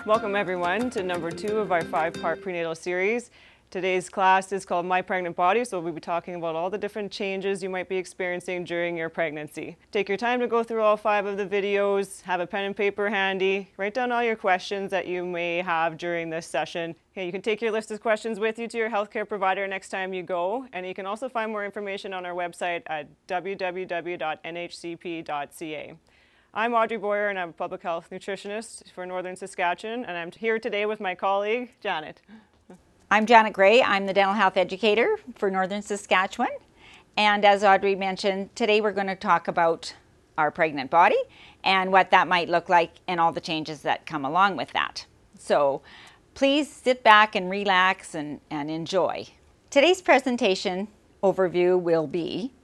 Welcome everyone to number 2 of our 5-part prenatal series. Today's class is called My Pregnant Body, so we'll be talking about all the different changes you might be experiencing during your pregnancy. Take your time to go through all 5 of the videos, have a pen and paper handy, write down all your questions that you may have during this session. Okay, you can take your list of questions with you to your healthcare provider next time you go, and you can also find more information on our website at www.nhcp.ca. I'm Audrey Boyer and I'm a public health nutritionist for Northern Saskatchewan, and I'm here today with my colleague, Janet. I'm Janet Gray. I'm the dental health educator for Northern Saskatchewan. And as Audrey mentioned, today we're going to talk about our pregnant body and what that might look like and all the changes that come along with that. So please sit back and relax and enjoy. Today's presentation overview will be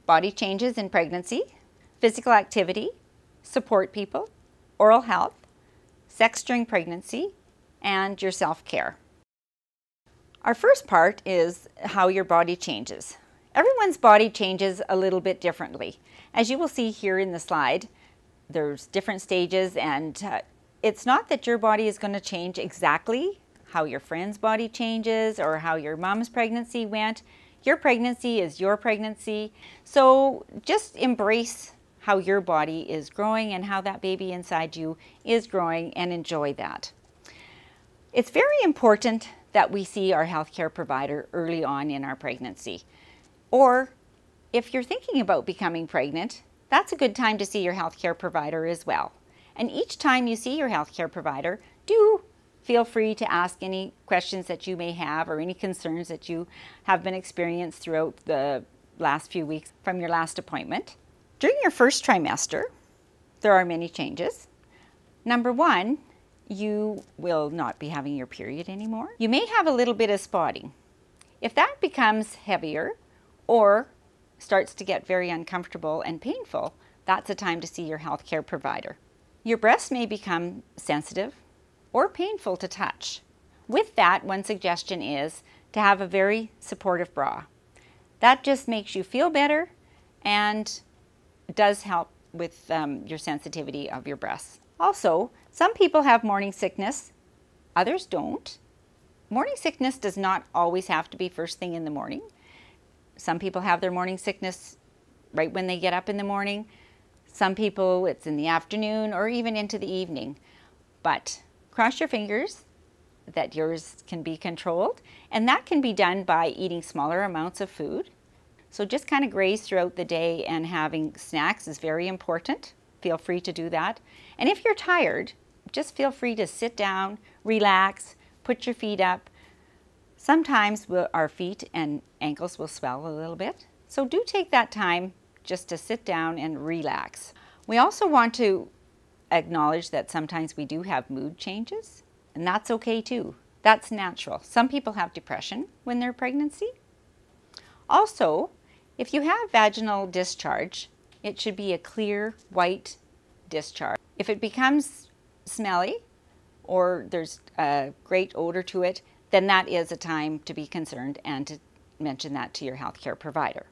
body changes in pregnancy, physical activity, support people, oral health, sex during pregnancy, and your self-care. Our first part is how your body changes. Everyone's body changes a little bit differently. As you will see here in the slide, there's different stages, and it's not that your body is going to change exactly how your friend's body changes or how your mom's pregnancy went. Your pregnancy is your pregnancy, so just embrace how your body is growing and how that baby inside you is growing, and enjoy that. It's very important that we see our healthcare provider early on in our pregnancy. Or if you're thinking about becoming pregnant, that's a good time to see your healthcare provider as well. And each time you see your healthcare provider, do feel free to ask any questions that you may have or any concerns that you have been experienced throughout the last few weeks from your last appointment. During your first trimester, there are many changes. Number 1, you will not be having your period anymore. You may have a little bit of spotting. If that becomes heavier or starts to get very uncomfortable and painful, that's a time to see your healthcare provider. Your breasts may become sensitive or painful to touch. With that, one suggestion is to have a very supportive bra. That just makes you feel better and does help with your sensitivity of your breasts. Also, some people have morning sickness, others don't. Morning sickness does not always have to be first thing in the morning. Some people have their morning sickness right when they get up in the morning. Some people it's in the afternoon or even into the evening. But cross your fingers that yours can be controlled, and that can be done by eating smaller amounts of food. So just kind of graze throughout the day, and having snacks is very important. Feel free to do that. And if you're tired, just feel free to sit down, relax, put your feet up. Sometimes our feet and ankles will swell a little bit. So do take that time just to sit down and relax. We also want to acknowledge that sometimes we do have mood changes, and that's okay too. That's natural. Some people have depression when they're pregnancy. Also, if you have vaginal discharge, it should be a clear white discharge. If it becomes smelly or there's a great odor to it, then that is a time to be concerned and to mention that to your healthcare provider.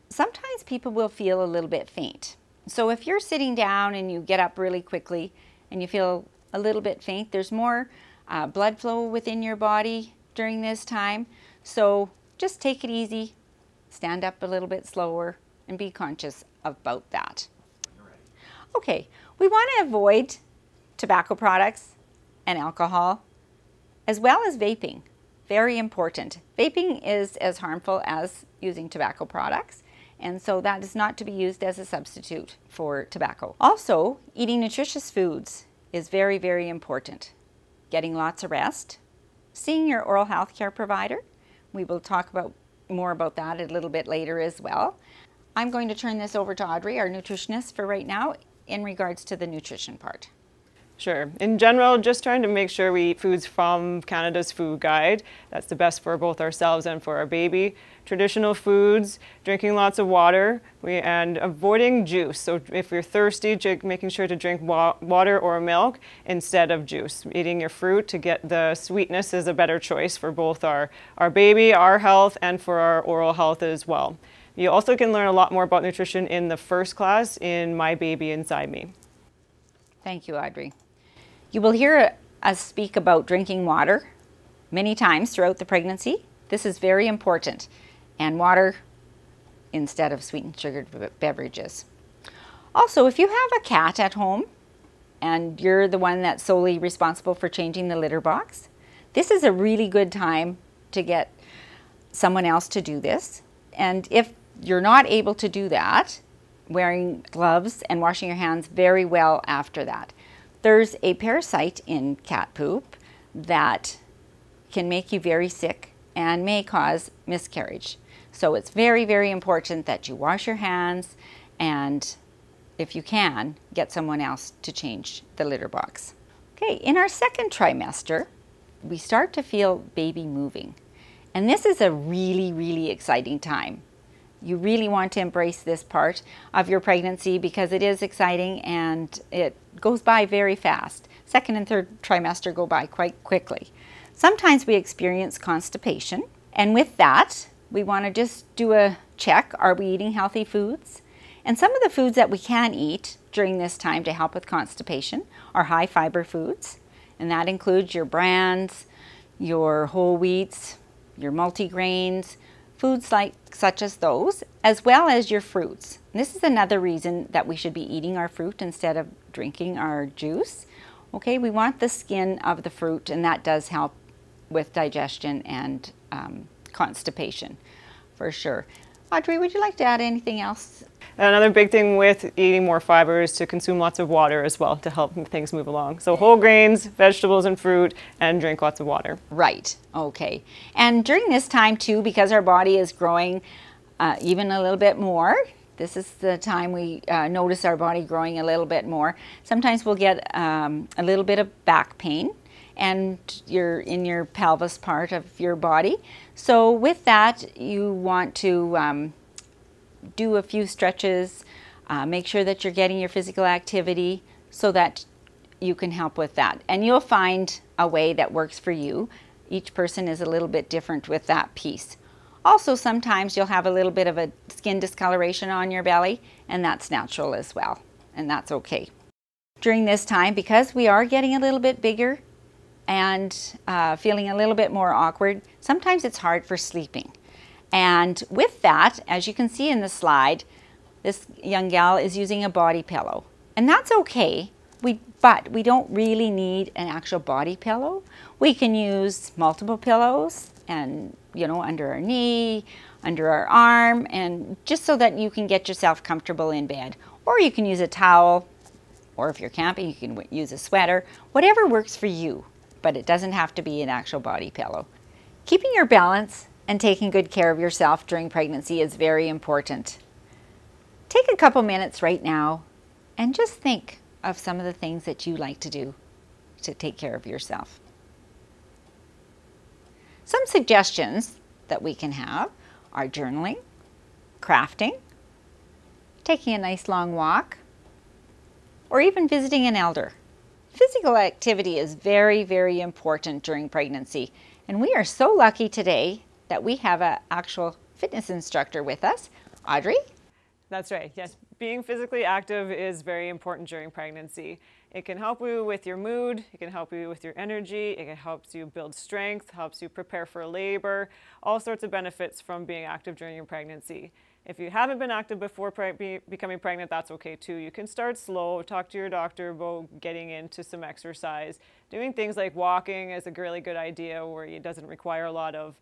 Sometimes people will feel a little bit faint. So if you're sitting down and you get up really quickly and you feel a little bit faint, there's more blood flow within your body during this time. So just take it easy. Stand up a little bit slower and be conscious about that. Okay, we want to avoid tobacco products and alcohol, as well as vaping. Very important. Vaping is as harmful as using tobacco products, and so that is not to be used as a substitute for tobacco. Also, eating nutritious foods is very, very important. Getting lots of rest, seeing your oral health care provider. We will talk more about that a little bit later as well. I'm going to turn this over to Audrey, our nutritionist, for right now in regards to the nutrition part. Sure. In general, just trying to make sure we eat foods from Canada's food guide. That's the best for both ourselves and for our baby. Traditional foods, drinking lots of water, and avoiding juice. So if you're thirsty, making sure to drink water or milk instead of juice. Eating your fruit to get the sweetness is a better choice for both our baby, our health, and for our oral health as well. You also can learn a lot more about nutrition in the first class in My Baby Inside Me. Thank you, Audrey. You will hear us speak about drinking water many times throughout the pregnancy. This is very important, and water instead of sweetened sugared beverages. Also, if you have a cat at home and you're the one that's solely responsible for changing the litter box, this is a really good time to get someone else to do this. And if you're not able to do that, wearing gloves and washing your hands very well after that. There's a parasite in cat poop that can make you very sick and may cause miscarriage. So it's very, very important that you wash your hands and, if you can, get someone else to change the litter box. Okay, in our second trimester, we start to feel baby moving. And this is a really, really exciting time. You really want to embrace this part of your pregnancy because it is exciting and it goes by very fast. Second and third trimester go by quite quickly. Sometimes we experience constipation, and with that, we want to just do a check. Are we eating healthy foods? And some of the foods that we can eat during this time to help with constipation are high fiber foods, and that includes your brands, your whole wheats, your multigrains, foods such as those, as well as your fruits. And this is another reason that we should be eating our fruit instead of drinking our juice. Okay, we want the skin of the fruit, and that does help with digestion and constipation for sure. Audrey, would you like to add anything else? Another big thing with eating more fiber is to consume lots of water as well to help things move along. So whole grains, vegetables and fruit, and drink lots of water. Right, okay. And during this time too, because our body is growing even a little bit more, this is the time we notice our body growing a little bit more. Sometimes we'll get a little bit of back pain, and you're in your pelvis part of your body. So with that, you want to do a few stretches, make sure that you're getting your physical activity so that you can help with that. And you'll find a way that works for you. Each person is a little bit different with that piece. Also, sometimes you'll have a little bit of a skin discoloration on your belly, and that's natural as well, and that's okay. During this time, because we are getting a little bit bigger and feeling a little bit more awkward, sometimes it's hard for sleeping. And with that, as you can see in the slide, this young gal is using a body pillow. And that's okay, but we don't really need an actual body pillow. We can use multiple pillows and, you know, under our knee, under our arm, and just so that you can get yourself comfortable in bed. Or you can use a towel, or if you're camping, you can use a sweater, whatever works for you, but it doesn't have to be an actual body pillow. Keeping your balance and taking good care of yourself during pregnancy is very important. Take a couple minutes right now and just think of some of the things that you like to do to take care of yourself. Some suggestions that we can have are journaling, crafting, taking a nice long walk, or even visiting an elder. Physical activity is very, very important during pregnancy, and we are so lucky today that we have an actual fitness instructor with us. Audrey? That's right, yes. Being physically active is very important during pregnancy. It can help you with your mood, it can help you with your energy, it can help you build strength, helps you prepare for labor, all sorts of benefits from being active during your pregnancy. If you haven't been active before becoming pregnant, that's okay too. You can start slow, talk to your doctor about getting into some exercise. Doing things like walking is a really good idea where it doesn't require a lot of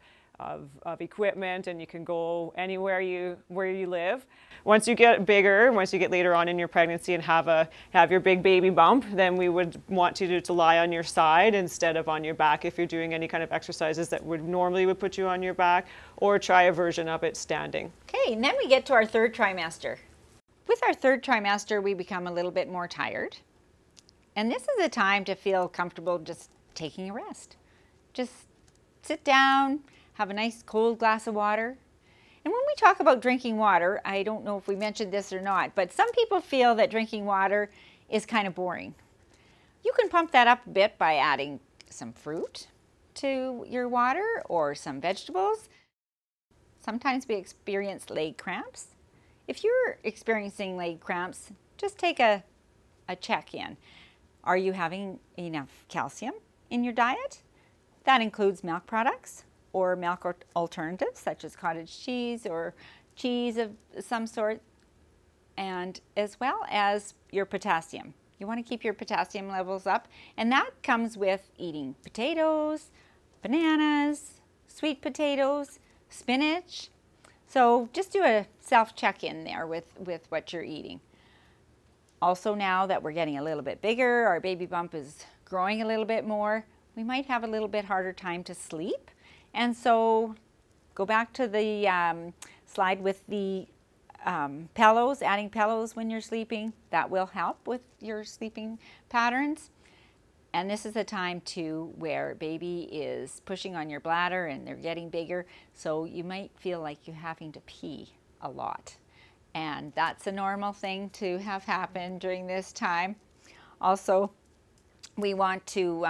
equipment, and you can go anywhere where you live. Once you get bigger, once you get later on in your pregnancy and have your big baby bump, then we would want you to lie on your side instead of on your back if you're doing any kind of exercises that would normally put you on your back, or try a version of it standing. Okay, and then we get to our third trimester. With our third trimester, we become a little bit more tired. And this is a time to feel comfortable just taking a rest. Just sit down, have a nice cold glass of water. And when we talk about drinking water, I don't know if we mentioned this or not, but some people feel that drinking water is kind of boring. You can pump that up a bit by adding some fruit to your water or some vegetables. Sometimes we experience leg cramps. If you're experiencing leg cramps, just take a check-in. Are you having enough calcium? in your diet. That includes milk products or milk alternatives such as cottage cheese or cheese of some sort, and as well as your potassium. You want to keep your potassium levels up, and that comes with eating potatoes, bananas, sweet potatoes, spinach. So just do a self-check-in there with what you're eating. Also, now that we're getting a little bit bigger, our baby bump is growing a little bit more, we might have a little bit harder time to sleep. And so go back to the slide with the pillows, adding pillows when you're sleeping. That will help with your sleeping patterns. And this is a time too where baby is pushing on your bladder and they're getting bigger, so you might feel like you're having to pee a lot. And that's a normal thing to have happen during this time. Also, we want to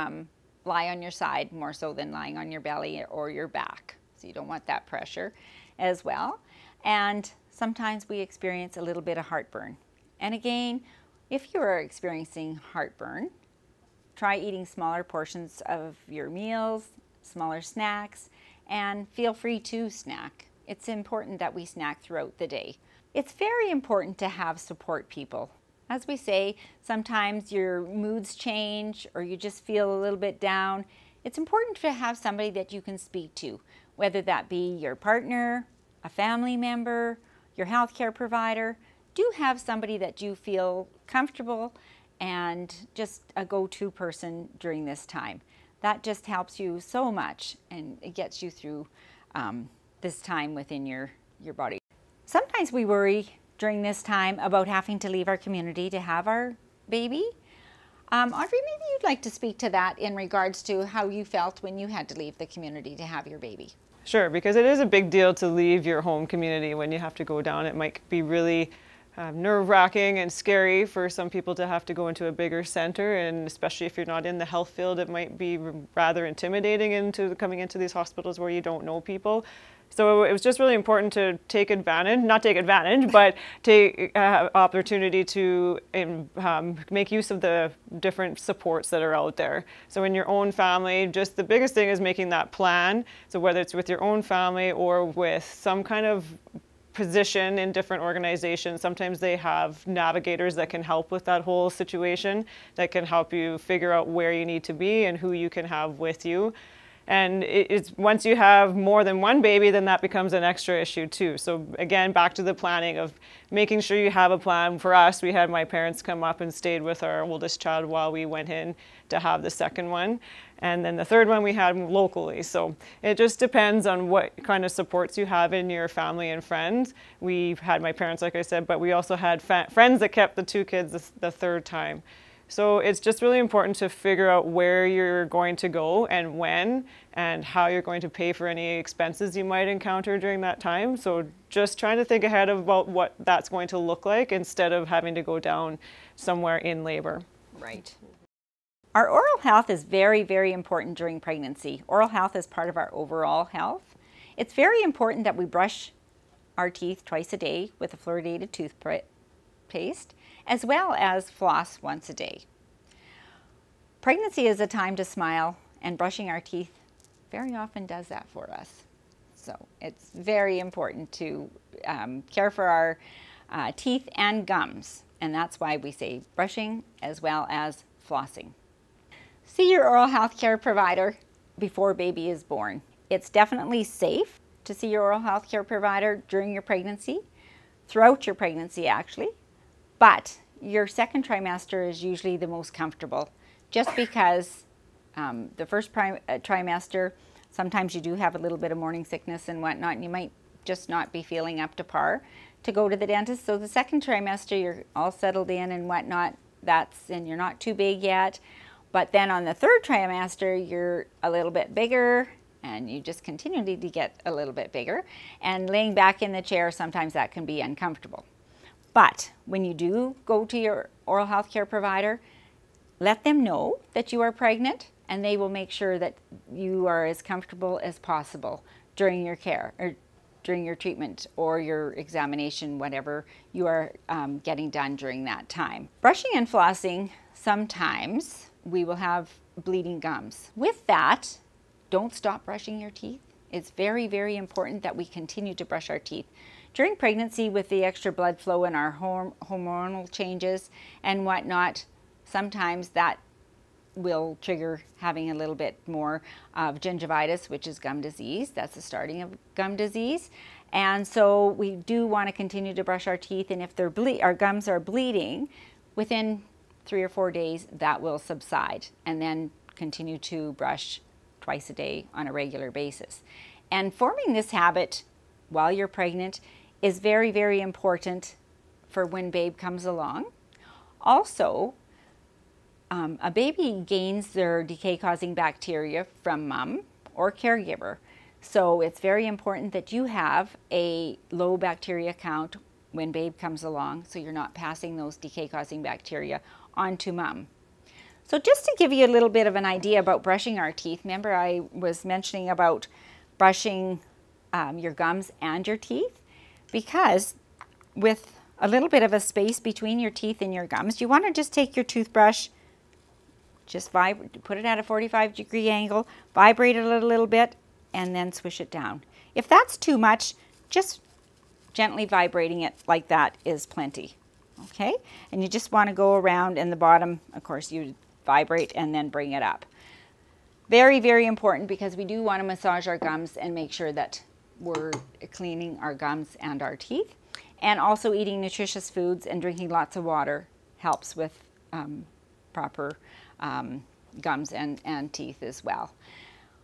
lie on your side more so than lying on your belly or your back. So you don't want that pressure as well. And sometimes we experience a little bit of heartburn. And again, if you are experiencing heartburn, try eating smaller portions of your meals, smaller snacks, and feel free to snack. It's important that we snack throughout the day. It's very important to have support people. As we say, sometimes your moods change or you just feel a little bit down. It's important to have somebody that you can speak to, whether that be your partner, a family member, your healthcare provider. Do have somebody that you feel comfortable and just a go-to person during this time. That just helps you so much, and it gets you through this time within your body. Sometimes we worry during this time about having to leave our community to have our baby. Audrey, maybe you'd like to speak to that in regards to how you felt when you had to leave the community to have your baby. Sure, because it is a big deal to leave your home community when you have to go down. It might be really nerve-wracking and scary for some people to have to go into a bigger center, and especially if you're not in the health field, it might be rather intimidating coming into these hospitals where you don't know people. So it was just really important to take advantage, not take advantage, but take opportunity to make use of the different supports that are out there. So in your own family, just the biggest thing is making that plan. So whether it's with your own family or with some kind of position in different organizations, sometimes they have navigators that can help with that whole situation, that can help you figure out where you need to be and who you can have with you. And it's once you have more than one baby, then that becomes an extra issue too. So again, back to the planning of making sure you have a plan. For us, we had my parents come up and stayed with our oldest child while we went in to have the second one. And then the third one we had locally. So it just depends on what kind of supports you have in your family and friends. We had my parents, like I said, but we also had friends that kept the two kids the third time. So it's just really important to figure out where you're going to go and when, and how you're going to pay for any expenses you might encounter during that time. So just trying to think ahead about what that's going to look like instead of having to go down somewhere in labor. Right. Our oral health is very, very important during pregnancy. Oral health is part of our overall health. It's very important that we brush our teeth twice a day with a fluoridated toothpaste, as well as floss once a day. Pregnancy is a time to smile, and brushing our teeth very often does that for us. So it's very important to care for our teeth and gums, and that's why we say brushing as well as flossing. See your oral health care provider before baby is born. It's definitely safe to see your oral health care provider during your pregnancy, throughout your pregnancy actually, but your second trimester is usually the most comfortable, just because the first trimester, sometimes you do have a little bit of morning sickness and whatnot, and you might just not be feeling up to par to go to the dentist. So the second trimester, you're all settled in and whatnot, and you're not too big yet. But then on the third trimester, you're a little bit bigger, and you just continue to get a little bit bigger. And laying back in the chair, sometimes that can be uncomfortable. But when you do go to your oral health care provider, let them know that you are pregnant, and they will make sure that you are as comfortable as possible during your care, or during your treatment or your examination, whatever you are getting done during that time. Brushing and flossing, sometimes we will have bleeding gums. With that, don't stop brushing your teeth. It's very, very important that we continue to brush our teeth. During pregnancy, with the extra blood flow and our hormonal changes and whatnot, sometimes that will trigger having a little bit more of gingivitis, which is gum disease. That's the starting of gum disease. And so we do want to continue to brush our teeth, and if our gums are bleeding, within 3 or 4 days, that will subside, and then continue to brush twice a day on a regular basis. And forming this habit while you're pregnant is very, very important for when babe comes along. Also, a baby gains their decay-causing bacteria from mom or caregiver. So it's very important that you have a low bacteria count when babe comes along, so you're not passing those decay-causing bacteria on to mom. So just to give you a little bit of an idea about brushing our teeth, remember I was mentioning about brushing your gums and your teeth, because with a little bit of a space between your teeth and your gums, you want to just take your toothbrush, just put it at a 45-degree angle, vibrate it a little bit, and then swish it down. If that's too much, just gently vibrating it like that is plenty. Okay? And you just want to go around, and the bottom, of course, you vibrate and then bring it up. Very, very important, because we do want to massage our gums and make sure that we're cleaning our gums and our teeth. And also eating nutritious foods and drinking lots of water helps with proper gums and teeth as well.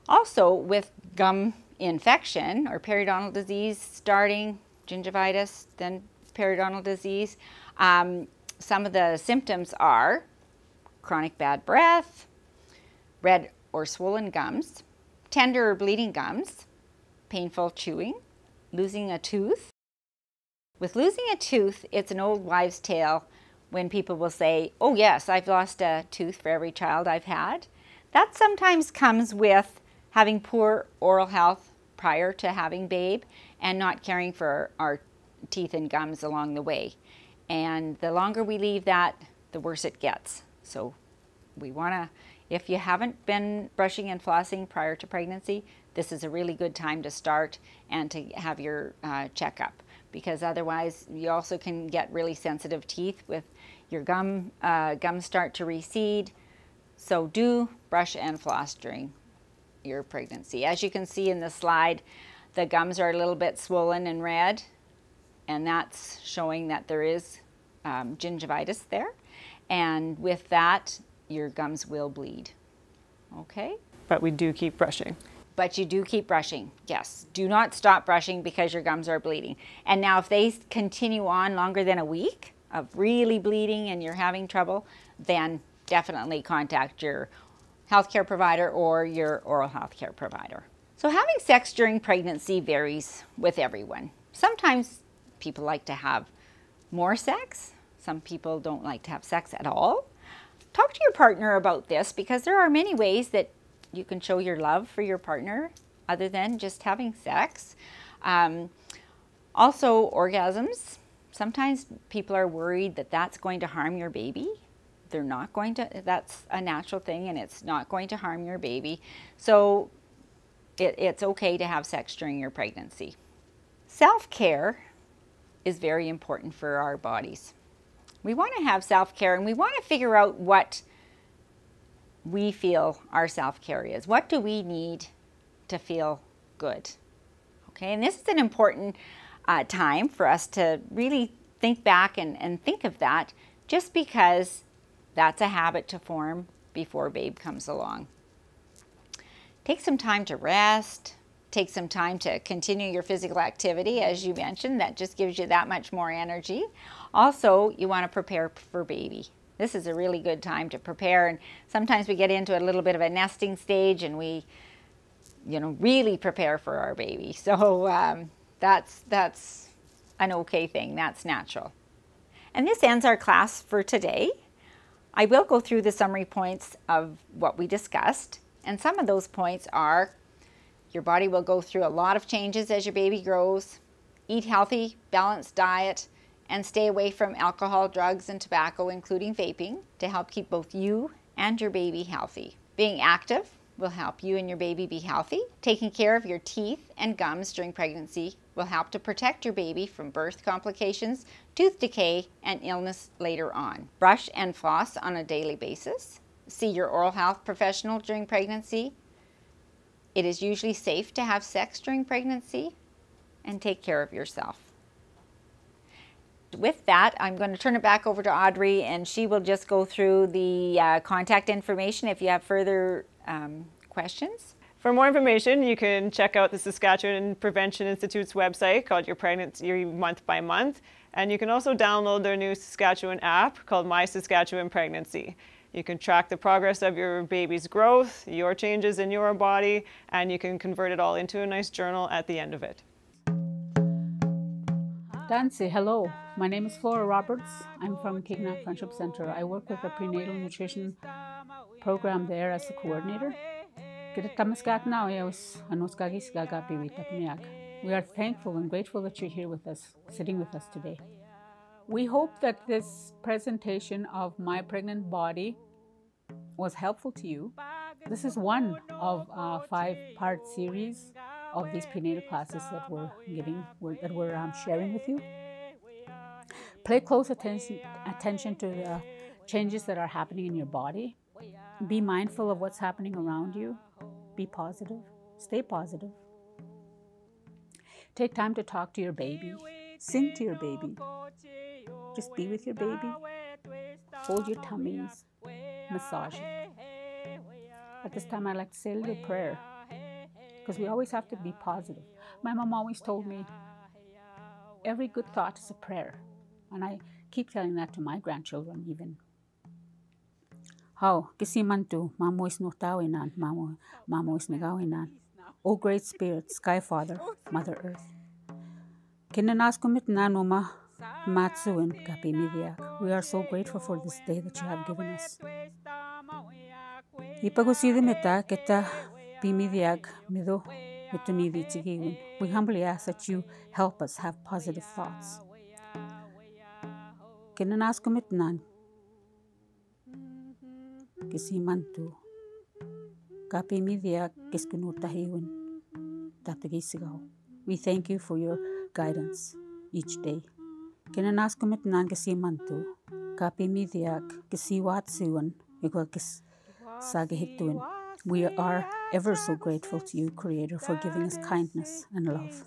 Also, with gum infection or periodontal disease starting, gingivitis, then periodontal disease, some of the symptoms are chronic bad breath, red or swollen gums, tender or bleeding gums, painful chewing, losing a tooth. With losing a tooth, it's an old wives' tale when people will say, oh yes, I've lost a tooth for every child I've had. That sometimes comes with having poor oral health prior to having babe and not caring for our teeth and gums along the way. And the longer we leave that, the worse it gets. So we want to, if you haven't been brushing and flossing prior to pregnancy, this is a really good time to start and to have your checkup, because otherwise you also can get really sensitive teeth with your gums start to recede. So do brush and floss during your pregnancy. As you can see in the slide, the gums are a little bit swollen and red, and that's showing that there is gingivitis there. And with that, your gums will bleed. Okay? But we do keep brushing. But you do keep brushing, yes. Do not stop brushing because your gums are bleeding. And now if they continue on longer than a week of really bleeding and you're having trouble, then definitely contact your healthcare provider or your oral health care provider. So having sex during pregnancy varies with everyone. Sometimes people like to have more sex. Some people don't like to have sex at all. Talk to your partner about this, because there are many ways that you can show your love for your partner other than just having sex. Also, orgasms. Sometimes people are worried that that's going to harm your baby. They're not going to, that's a natural thing, and it's not going to harm your baby. So it's okay to have sex during your pregnancy. Self-care is very important for our bodies. We want to have self-care, and we want to figure out what we feel our self-care is. What do we need to feel good? Okay, and this is an important time for us to really think back and think of that, just because that's a habit to form before babe comes along. Take some time to rest. Take some time to continue your physical activity, as you mentioned. That just gives you that much more energy. Also, you want to prepare for baby. This is a really good time to prepare, and sometimes we get into a little bit of a nesting stage and we, really prepare for our baby. So that's an okay thing. That's natural. And this ends our class for today. I will go through the summary points of what we discussed, and some of those points are: your body will go through a lot of changes as your baby grows. Eat healthy, balanced diet, and stay away from alcohol, drugs, and tobacco, including vaping, to help keep both you and your baby healthy. Being active will help you and your baby be healthy. Taking care of your teeth and gums during pregnancy will help to protect your baby from birth complications, tooth decay, and illness later on. Brush and floss on a daily basis. See your oral health professional during pregnancy. It is usually safe to have sex during pregnancy, and take care of yourself. With that, I'm going to turn it back over to Audrey, and she will just go through the contact information if you have further questions. For more information, you can check out the Saskatchewan Prevention Institute's website called Your Pregnancy Month by Month, and you can also download their new Saskatchewan app called My Saskatchewan Pregnancy. You can track the progress of your baby's growth, your changes in your body, and you can convert it all into a nice journal at the end of it. Dancy, hello. My name is Flora Roberts. I'm from Kignac Friendship Center. I work with a prenatal nutrition program there as the coordinator. We are thankful and grateful that you're here with us, sitting with us today. We hope that this presentation of My Pregnant Body was helpful to you. This is one of a 5-part series of these prenatal classes that we're sharing with you. Pay close attention to the changes that are happening in your body. Be mindful of what's happening around you. Be positive. Stay positive. Take time to talk to your baby. Sing to your baby. Just be with your baby. Hold your tummies. Massage it. At this time, I'd like to say a little prayer, because we always have to be positive. My mom always told me, every good thought is a prayer. And I keep telling that to my grandchildren even. How, kisimantu, mamois nutawinan, mamois negawinan. O Great Spirit, Sky Father, Mother Earth. Kinanaskumit nanuma matsuin kapimidiak. We are so grateful for this day that you have given us. Ipagusidimita kita pimidiak mido mitunidi tigiwin. We humbly ask that you help us have positive thoughts. Kinanaskumit nan kisimantu kapimidiak kiskunutahiwin tapigisigaw. We thank you for your guidance each day. Kinanaskumit nan kisimantu kapimidiak kisiwatsuan igwakis sagihituin. We are ever so grateful to you, Creator, for giving us kindness and love.